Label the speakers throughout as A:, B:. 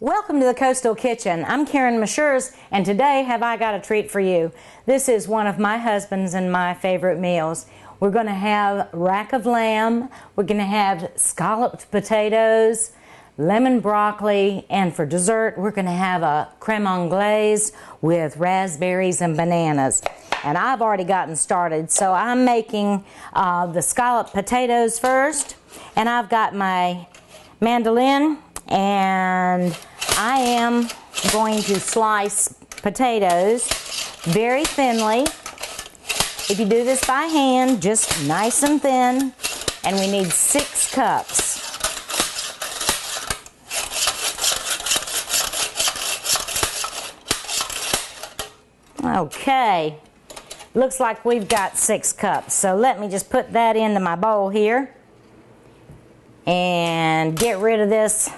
A: Welcome to the Coastal Kitchen. I'm Karen Mashers, and today have I got a treat for you. This is one of my husband's and my favorite meals. We're going to have rack of lamb, we're going to have scalloped potatoes, lemon broccoli, and for dessert we're going to have a creme anglaise with raspberries and bananas. And I've already gotten started, so I'm making the scalloped potatoes first, and I've got my mandolin, and I am going to slice potatoes very thinly. If you do this by hand, just nice and thin, and we need 6 cups. Okay, looks like we've got 6 cups, so let me just put that into my bowl here and get rid of this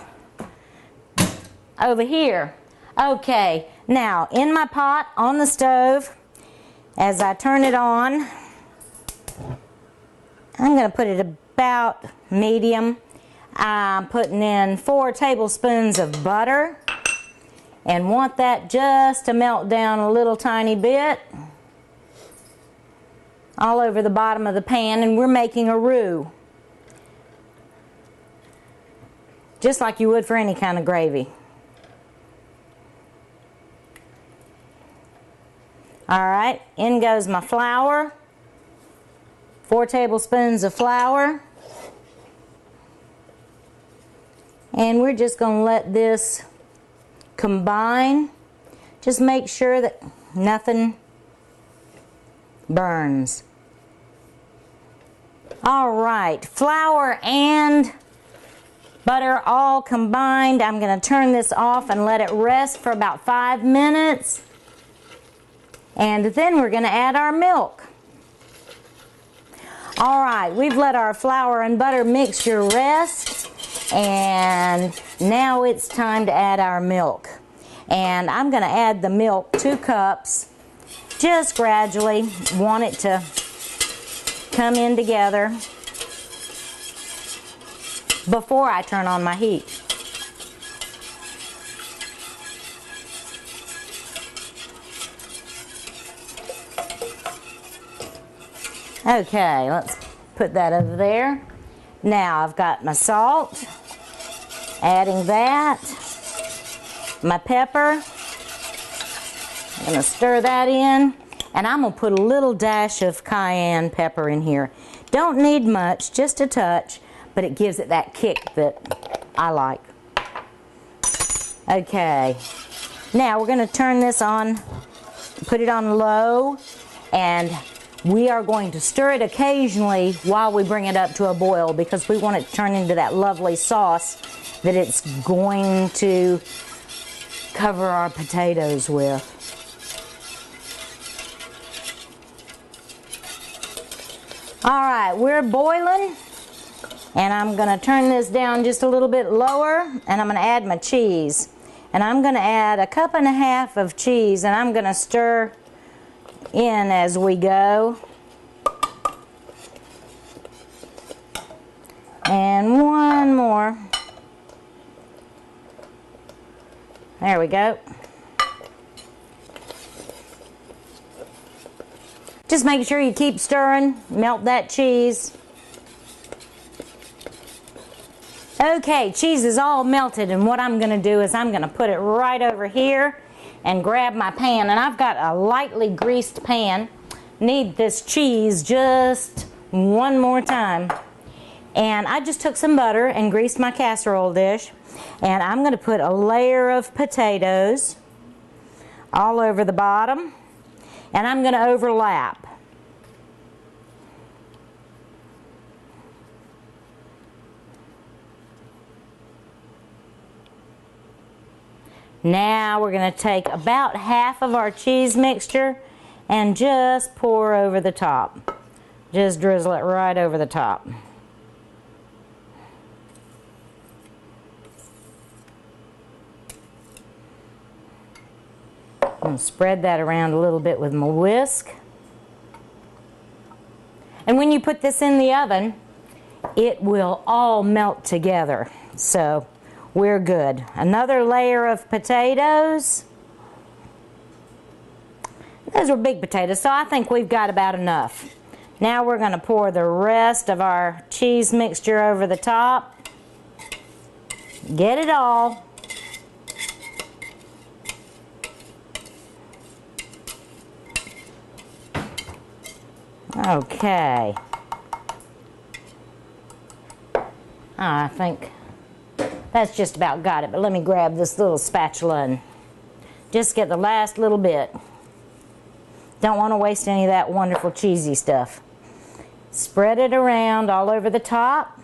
A: over here. Okay, now in my pot on the stove, as I turn it on, I'm going to put it about medium. I'm putting in 4 tablespoons of butter and want that just to melt down a little tiny bit all over the bottom of the pan, and we're making a roux, just like you would for any kind of gravy. Alright, in goes my flour, 4 tablespoons of flour, and we're just going to let this combine. Just make sure that nothing burns. Alright, flour and butter all combined. I'm going to turn this off and let it rest for about 5 minutes. And then we're going to add our milk. Alright, we've let our flour and butter mixture rest, and now it's time to add our milk. And I'm going to add the milk, 2 cups, just gradually. Want it to come in together before I turn on my heat. Okay, let's put that over there. Now I've got my salt, adding that, my pepper. I'm going to stir that in, and I'm going to put a little dash of cayenne pepper in here. Don't need much, just a touch, but it gives it that kick that I like. Okay, now we're going to turn this on, put it on low, and we are going to stir it occasionally while we bring it up to a boil, because we want it to turn into that lovely sauce that it's going to cover our potatoes with. Alright, we're boiling, and I'm going to turn this down just a little bit lower, and I'm going to add my cheese. And I'm going to add 1.5 cups of cheese, and I'm going to stir in as we go. And one more. There we go. Just make sure you keep stirring, melt that cheese. Okay, cheese is all melted, and what I'm going to do is I'm going to put it right over here and grab my pan, and I've got a lightly greased pan. Need this cheese just one more time. And I just took some butter and greased my casserole dish, and I'm going to put a layer of potatoes all over the bottom, and I'm going to overlap. Now we're going to take about half of our cheese mixture and just pour over the top. Just drizzle it right over the top. I'm going to spread that around a little bit with my whisk. And when you put this in the oven, it will all melt together. So we're good. Another layer of potatoes. Those were big potatoes, so I think we've got about enough. Now we're going to pour the rest of our cheese mixture over the top. Get it all. Okay. I think that's just about got it, but let me grab this little spatula and just get the last little bit. Don't want to waste any of that wonderful cheesy stuff. Spread it around all over the top.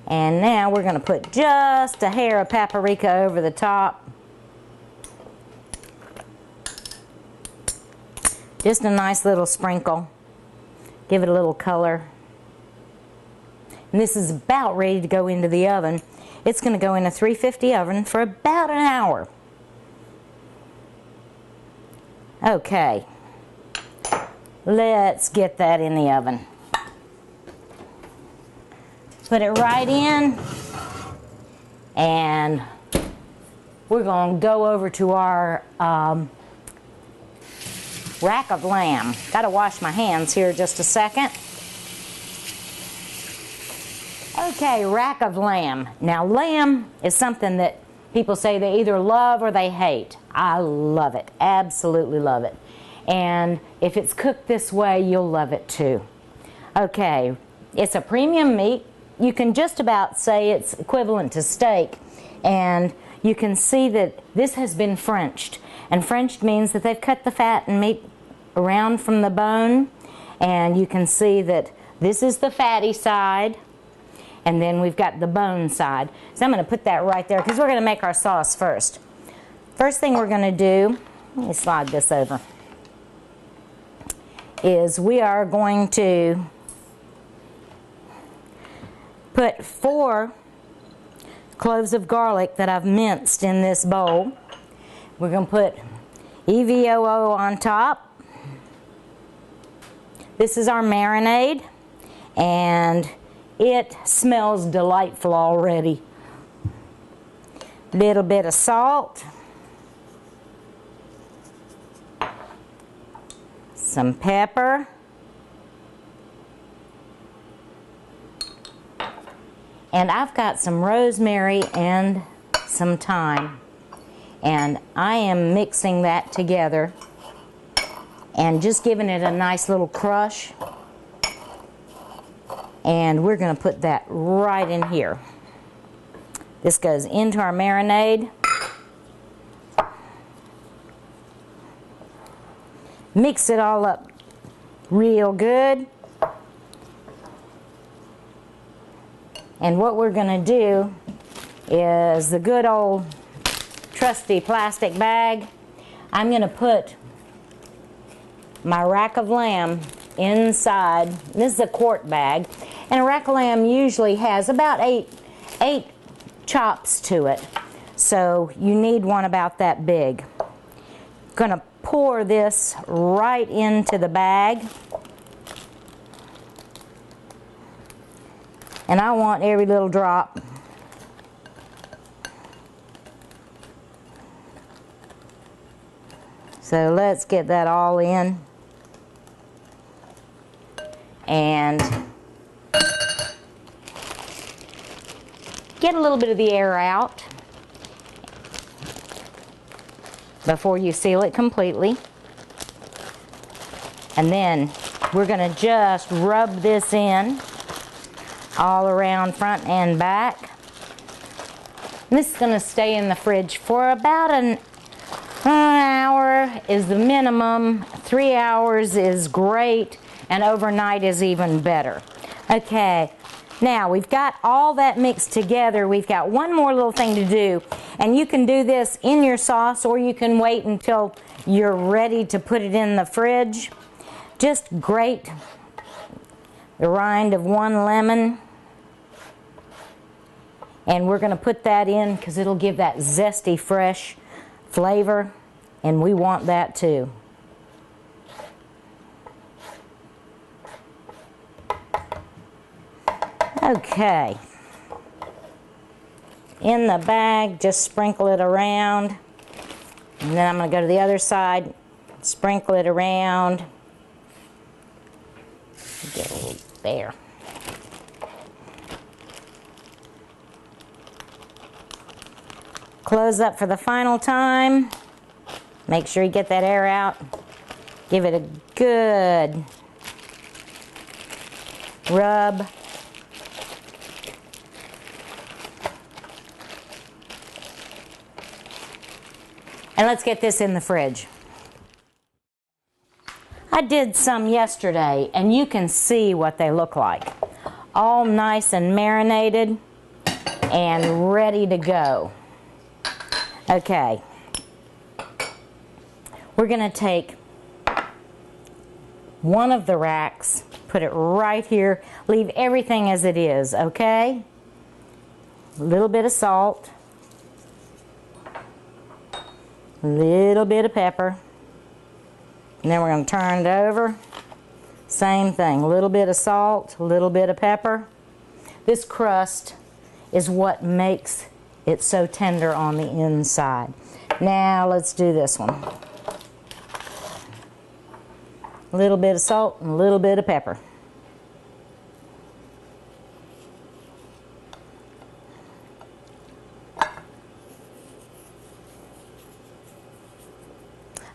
A: And now we're going to put just a hair of paprika over the top. Just a nice little sprinkle. Give it a little color. And this is about ready to go into the oven. It's going to go in a 350 oven for about an hour. Okay. Let's get that in the oven. Put it right in, and we're going to go over to our rack of lamb. Got to wash my hands here just a second. Okay, rack of lamb. Now, lamb is something that people say they either love or they hate. I love it, absolutely love it. And if it's cooked this way, you'll love it too. Okay, it's a premium meat. You can just about say it's equivalent to steak, and you can see that this has been Frenched, and Frenched means that they've cut the fat and meat around from the bone, and you can see that this is the fatty side, and then we've got the bone side. So I'm going to put that right there because we're going to make our sauce first. First thing we're going to do, let me slide this over, is we are going to put 4 cloves of garlic that I've minced in this bowl. We're going to put EVOO on top. This is our marinade, and it smells delightful already. Little bit of salt, some pepper, and I've got some rosemary and some thyme, and I am mixing that together and just giving it a nice little crush, and we're going to put that right in here. This goes into our marinade. Mix it all up real good. And what we're going to do is the good old trusty plastic bag. I'm going to put my rack of lamb inside. This is a quart bag, and a rack of lamb usually has about eight chops to it, so you need one about that big. Going to pour this right into the bag. And I want every little drop. So let's get that all in. And get a little bit of the air out before you seal it completely. And then we're going to just rub this in all around front and back. And this is going to stay in the fridge for about an hour is the minimum. 3 hours is great, and overnight is even better. Okay, now we've got all that mixed together. We've got one more little thing to do, and you can do this in your sauce, or you can wait until you're ready to put it in the fridge. Just grate the rind of 1 lemon, and we're going to put that in because it'll give that zesty, fresh flavor, and we want that too. Okay. In the bag, just sprinkle it around. And then I'm going to go to the other side, sprinkle it around. Get a little there. Close up for the final time. Make sure you get that air out. Give it a good rub. And let's get this in the fridge. I did some yesterday, and you can see what they look like. All nice and marinated and ready to go. Okay. We're going to take one of the racks, put it right here, leave everything as it is, okay? A little bit of salt. A little bit of pepper, and then we're going to turn it over. Same thing, a little bit of salt, a little bit of pepper. This crust is what makes it so tender on the inside. Now let's do this one. A little bit of salt and a little bit of pepper.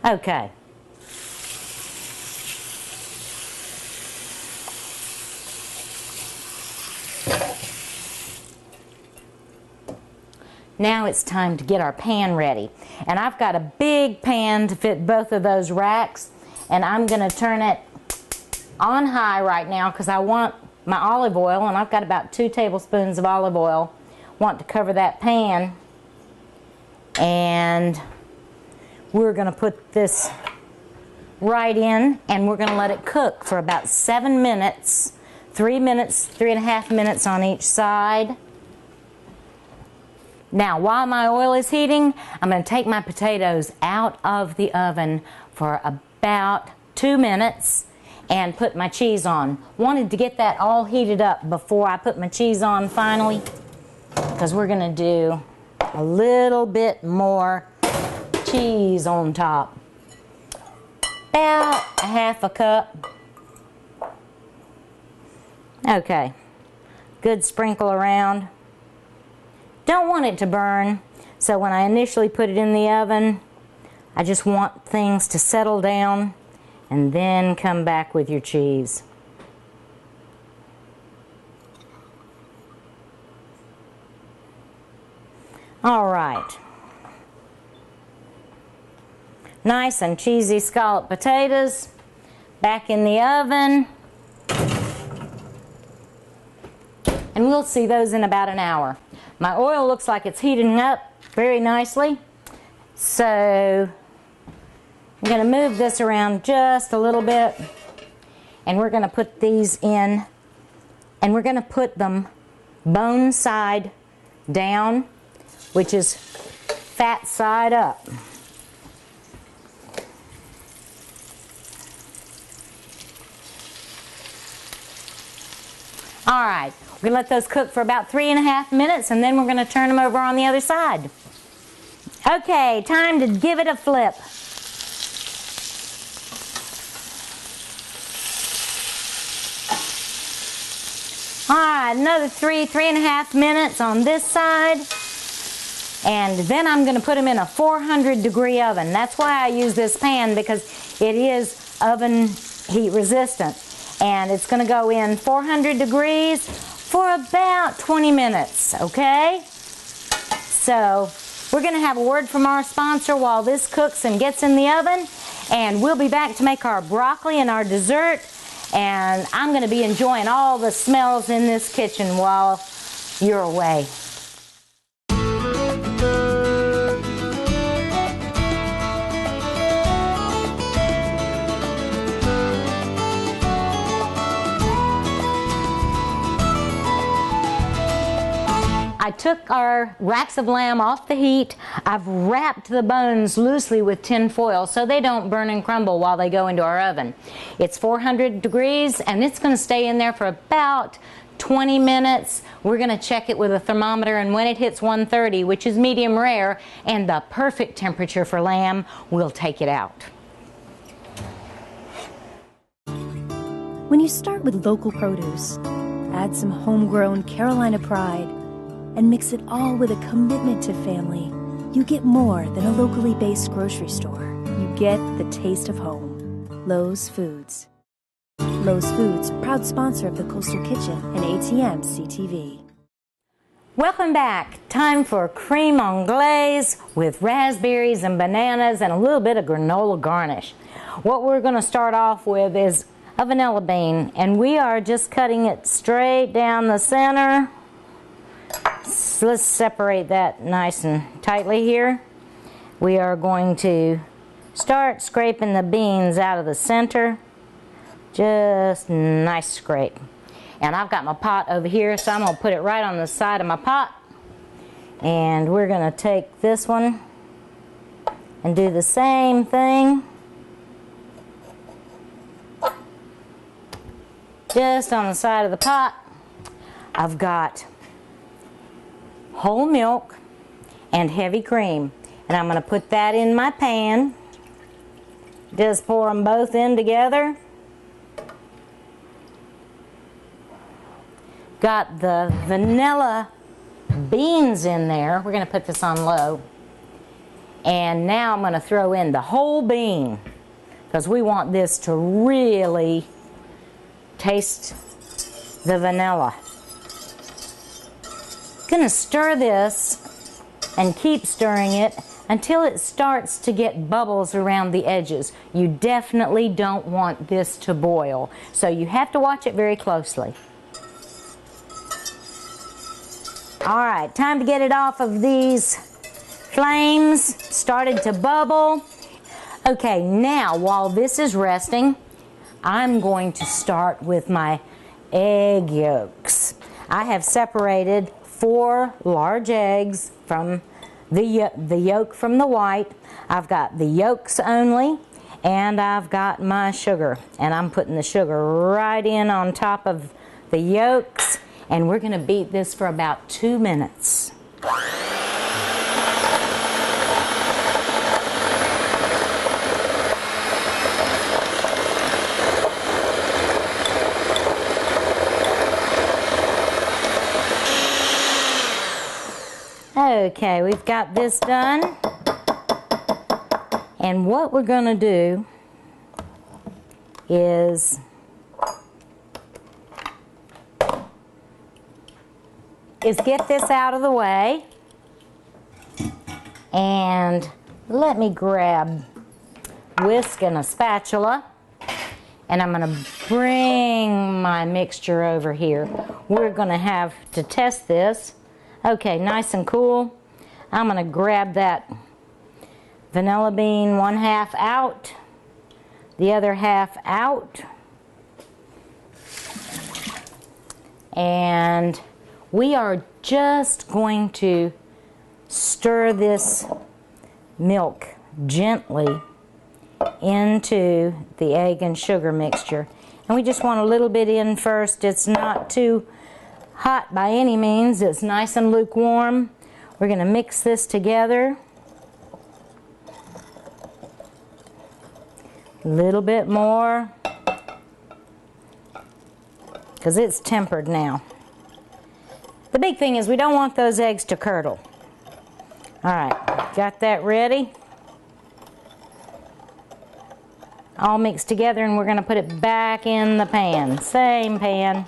A: Okay. Now it's time to get our pan ready. And I've got a big pan to fit both of those racks, and I'm going to turn it on high right now because I want my olive oil, and I've got about 2 tablespoons of olive oil. Want to cover that pan, and we're going to put this right in, and we're going to let it cook for about 7 minutes, 3 minutes, 3.5 minutes on each side. Now, while my oil is heating, I'm going to take my potatoes out of the oven for about 2 minutes and put my cheese on. Wanted to get that all heated up before I put my cheese on finally, because we're going to do a little bit more cheese on top. About a 1/2 cup. Okay, good sprinkle around. Don't want it to burn, so when I initially put it in the oven, I just want things to settle down, and then come back with your cheese. All right. Nice and cheesy scalloped potatoes back in the oven. And we'll see those in about an hour. My oil looks like it's heating up very nicely. So I'm going to move this around just a little bit, and we're going to put these in, and we're going to put them bone side down, which is fat side up. All right, we're going to let those cook for about 3.5 minutes, and then we're going to turn them over on the other side. Okay, time to give it a flip. All right, another 3.5 minutes on this side. And then I'm going to put them in a 400-degree oven. That's why I use this pan, because it is oven heat resistant. And it's going to go in 400 degrees for about 20 minutes, okay? So we're going to have a word from our sponsor while this cooks and gets in the oven. And we'll be back to make our broccoli and our dessert. And I'm going to be enjoying all the smells in this kitchen while you're away. I took our racks of lamb off the heat. I've wrapped the bones loosely with tin foil so they don't burn and crumble while they go into our oven. It's 400 degrees, and it's going to stay in there for about 20 minutes. We're going to check it with a thermometer, and when it hits 130, which is medium rare and the perfect temperature for lamb, we'll take it out.
B: When you start with local produce, add some homegrown Carolina pride, and mix it all with a commitment to family, you get more than a locally based grocery store. You get the taste of home. Lowe's Foods. Lowe's Foods, proud sponsor of the Coastal Kitchen and ATM CTV.
A: Welcome back. Time for creme anglaise with raspberries and bananas and a little bit of granola garnish. What we're going to start off with is a vanilla bean, and we are just cutting it straight down the center. So let's separate that nice and tightly here. We are going to start scraping the beans out of the center. Just nice scrape. And I've got my pot over here, so I'm going to put it right on the side of my pot. And we're going to take this one and do the same thing. Just on the side of the pot. I've got whole milk and heavy cream. And I'm going to put that in my pan. Just pour them both in together. Got the vanilla beans in there. We're going to put this on low. And now I'm going to throw in the whole bean, because we want this to really taste the vanilla. Gonna stir this and keep stirring it until it starts to get bubbles around the edges. You definitely don't want this to boil, so you have to watch it very closely. All right, time to get it off of these flames. Started to bubble. Okay, now while this is resting, I'm going to start with my egg yolks. I have separated 4 large eggs from the yolk from the white. I've got the yolks only, and I've got my sugar. And I'm putting the sugar right in on top of the yolks, and we're going to beat this for about 2 minutes. Okay, we've got this done, and what we're going to do is get this out of the way, and let me grab whisk and a spatula, and I'm going to bring my mixture over here. We're going to have to test this. Okay, nice and cool. I'm going to grab that vanilla bean 1/2 out, the other half out, and we are just going to stir this milk gently into the egg and sugar mixture. And we just want a little bit in first. It's not too hot by any means. It's nice and lukewarm. We're going to mix this together. A little bit more, because it's tempered now. The big thing is we don't want those eggs to curdle. All right, got that ready. All mixed together, and we're going to put it back in the pan. Same pan.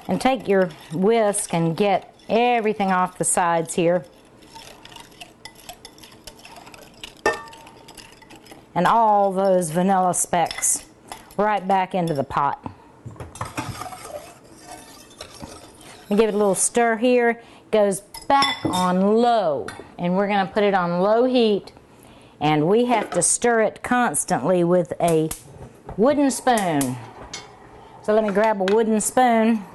A: And take your whisk and get everything off the sides here. And all those vanilla specks right back into the pot. We give it a little stir here. It goes back on low. And we're going to put it on low heat. And we have to stir it constantly with a wooden spoon. So let me grab a wooden spoon,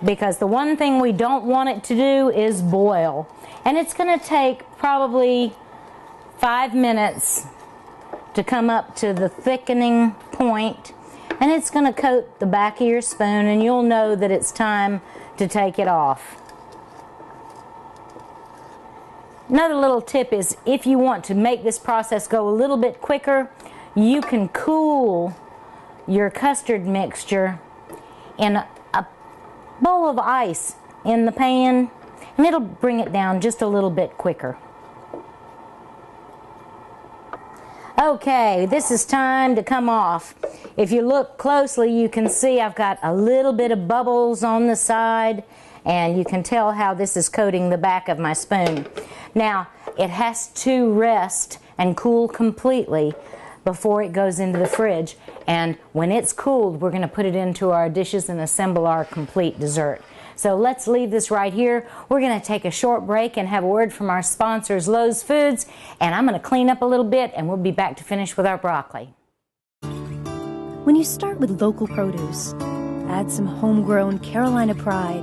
A: because the one thing we don't want it to do is boil. And it's going to take probably 5 minutes to come up to the thickening point. and it's going to coat the back of your spoon, and you'll know that it's time to take it off. Another little tip is, if you want to make this process go a little bit quicker, you can cool your custard mixture in a bowl of ice in the pan, and it'll bring it down just a little bit quicker. Okay, this is time to come off. If you look closely, you can see I've got a little bit of bubbles on the side, and you can tell how this is coating the back of my spoon. Now, it has to rest and cool completely before it goes into the fridge, and when it's cooled, we're going to put it into our dishes and assemble our complete dessert. So let's leave this right here. We're going to take a short break and have a word from our sponsors, Lowe's Foods, and I'm going to clean up a little bit, and we'll be back to finish with our broccoli.
B: When you start with local produce, add some homegrown Carolina pride,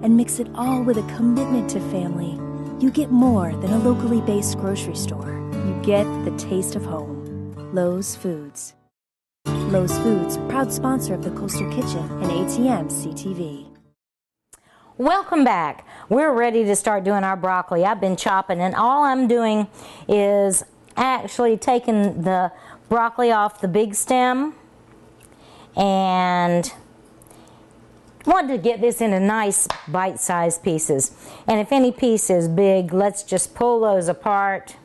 B: and mix it all with a commitment to family, you get more than a locally based grocery store. You get the taste of home. Lowe's Foods. Lowe's Foods, proud sponsor of the Coastal Kitchen and ATM CTV.
A: Welcome back. We're ready to start doing our broccoli. I've been chopping, and all I'm doing is actually taking the broccoli off the big stem, and want to get this into nice bite-sized pieces. And if any piece is big, let's just pull those apart.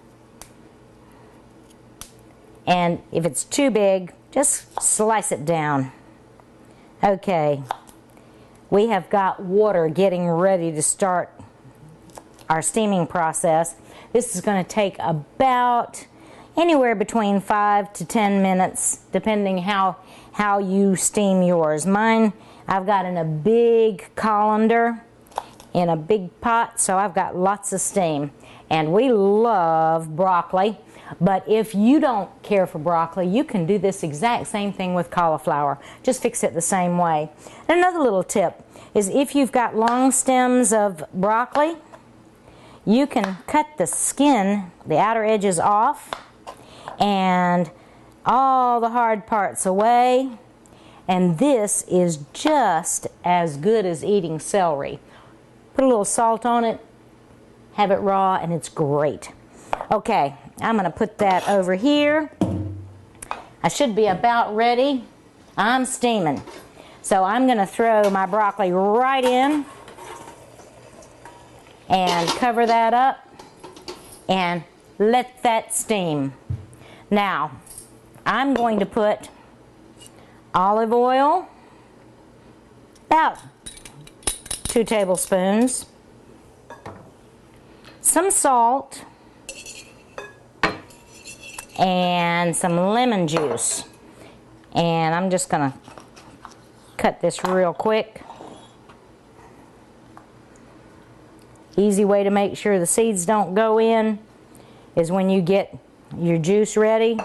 A: And if it's too big, just slice it down. Okay, we have got water getting ready to start our steaming process. This is going to take about anywhere between 5 to 10 minutes, depending how you steam yours. Mine, I've got in a big colander, in a big pot, so I've got lots of steam. And we love broccoli. But if you don't care for broccoli, you can do this exact same thing with cauliflower. Just fix it the same way. And another little tip is, if you've got long stems of broccoli, you can cut the skin, the outer edges off, and all the hard parts away. And this is just as good as eating celery. Put a little salt on it, have it raw, and it's great. Okay, I'm going to put that over here. I should be about ready. I'm steaming. So I'm going to throw my broccoli right in and cover that up and let that steam. Now, I'm going to put olive oil, about 2 tablespoons, some salt, and some lemon juice. And I'm just going to cut this real quick. Easy way to make sure the seeds don't go in is when you get your juice ready,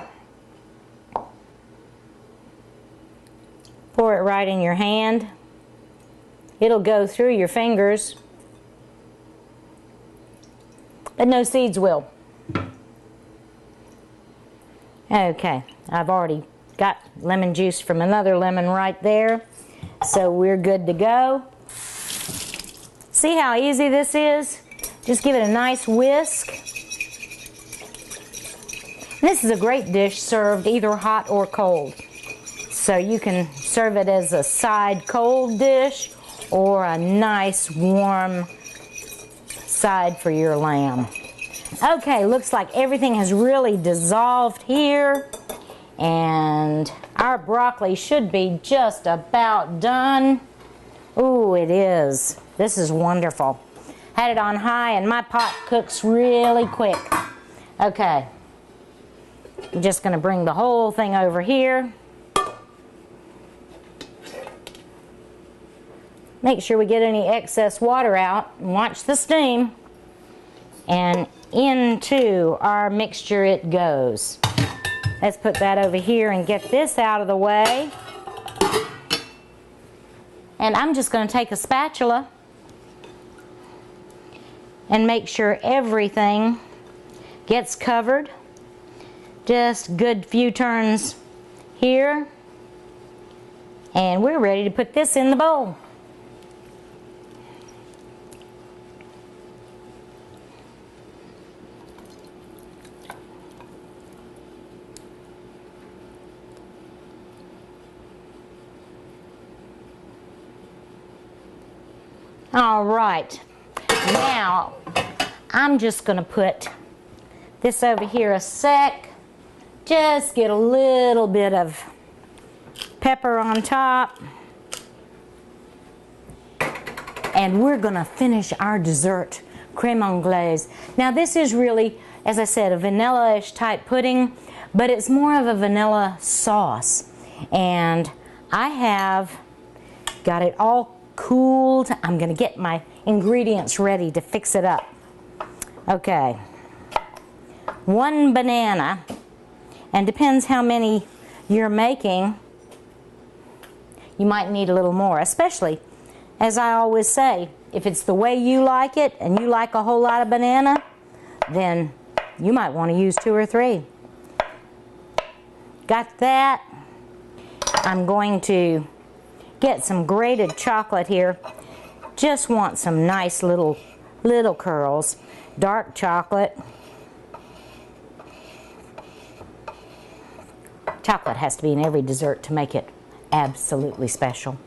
A: pour it right in your hand. It'll go through your fingers, but no seeds will. Okay, I've already got lemon juice from another lemon right there, so we're good to go. See how easy this is? Just give it a nice whisk. This is a great dish served either hot or cold. So you can serve it as a side cold dish or a nice warm side for your lamb. Okay, looks like everything has really dissolved here, and our broccoli should be just about done. Ooh, it is. This is wonderful. Had it on high, and my pot cooks really quick. Okay, I'm just going to bring the whole thing over here. Make sure we get any excess water out, and watch the steam. And into our mixture it goes. Let's put that over here and get this out of the way. And I'm just going to take a spatula and make sure everything gets covered. Just good few turns here And we're ready to put this in the bowl. All right, now I'm just going to put this over here a sec. Just get a little bit of pepper on top. And we're going to finish our dessert, creme anglaise. Now this is really, as I said, a vanilla-ish type pudding, but it's more of a vanilla sauce. And I have got it all cooled. I'm going to get my ingredients ready to fix it up. Okay, 1 banana, and depends how many you're making, you might need a little more, especially, as I always say, if it's the way you like it and you like a whole lot of banana, then you might want to use 2 or 3. Got that. I'm going to get some grated chocolate here. Just want some nice little curls. Dark chocolate. Chocolate has to be in every dessert to make it absolutely special.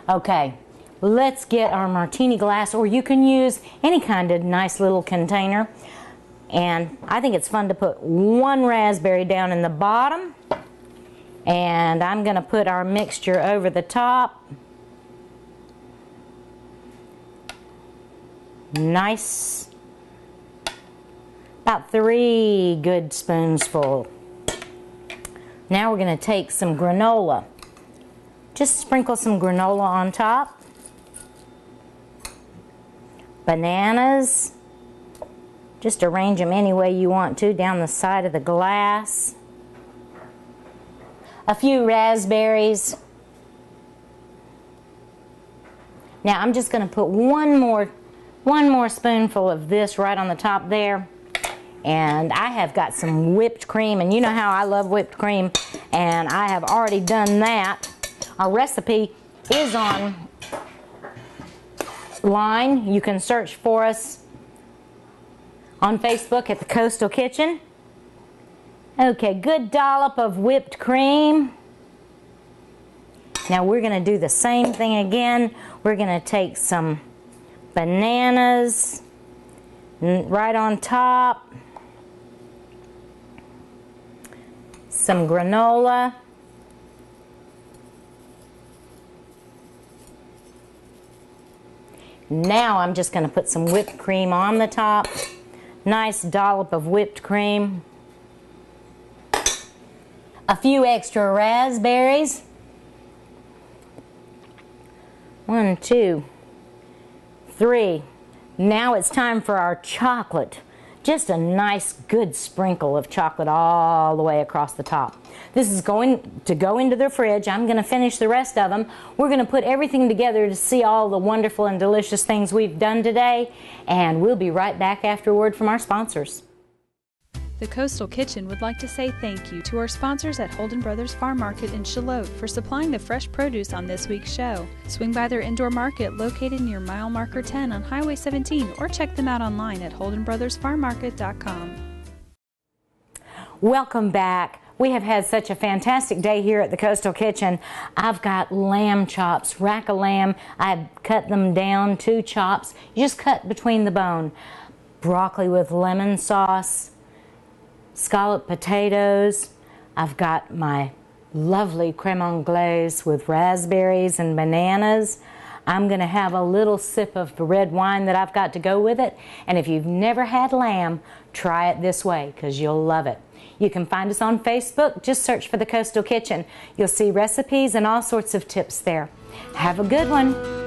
A: Okay, let's get our martini glass, or you can use any kind of nice little container. And I think it's fun to put 1 raspberry down in the bottom. And I'm going to put our mixture over the top. Nice. About 3 good spoonsful. Now we're going to take some granola. Just sprinkle some granola on top. Bananas. Just arrange them any way you want to down the side of the glass. A few raspberries. Now I'm just going to put one more spoonful of this right on the top there. And I have got some whipped cream, and you know how I love whipped cream, and I have already done that. Our recipe is online. You can search for us on Facebook at the Coastal Kitchen. Okay, good dollop of whipped cream. Now we're going to do the same thing again. We're going to take some bananas right on top, some granola, now I'm just going to put some whipped cream on the top. Nice dollop of whipped cream. A few extra raspberries. 1, 2, 3. Now it's time for our chocolate. Just a nice good sprinkle of chocolate all the way across the top. This is going to go into the fridge. I'm going to finish the rest of them. We're going to put everything together to see all the wonderful and delicious things we've done today, and we'll be right back after a word from our sponsors.
C: The Coastal Kitchen would like to say thank you to our sponsors at Holden Brothers Farm Market in Scalloped for supplying the fresh produce on this week's show. Swing by their indoor market located near mile marker 10 on Highway 17, or check them out online at holdenbrothersfarmmarket.com.
A: Welcome back. We have had such a fantastic day here at the Coastal Kitchen. I've got lamb chops, rack of lamb. I've cut them down, 2 chops. You just cut between the bone. Broccoli with lemon sauce. Scalloped potatoes. I've got my lovely creme anglaise with raspberries and bananas. I'm going to have a little sip of the red wine that I've got to go with it. And if you've never had lamb, try it this way because you'll love it. You can find us on Facebook. Just search for the Coastal Kitchen. You'll see recipes and all sorts of tips there. Have a good one.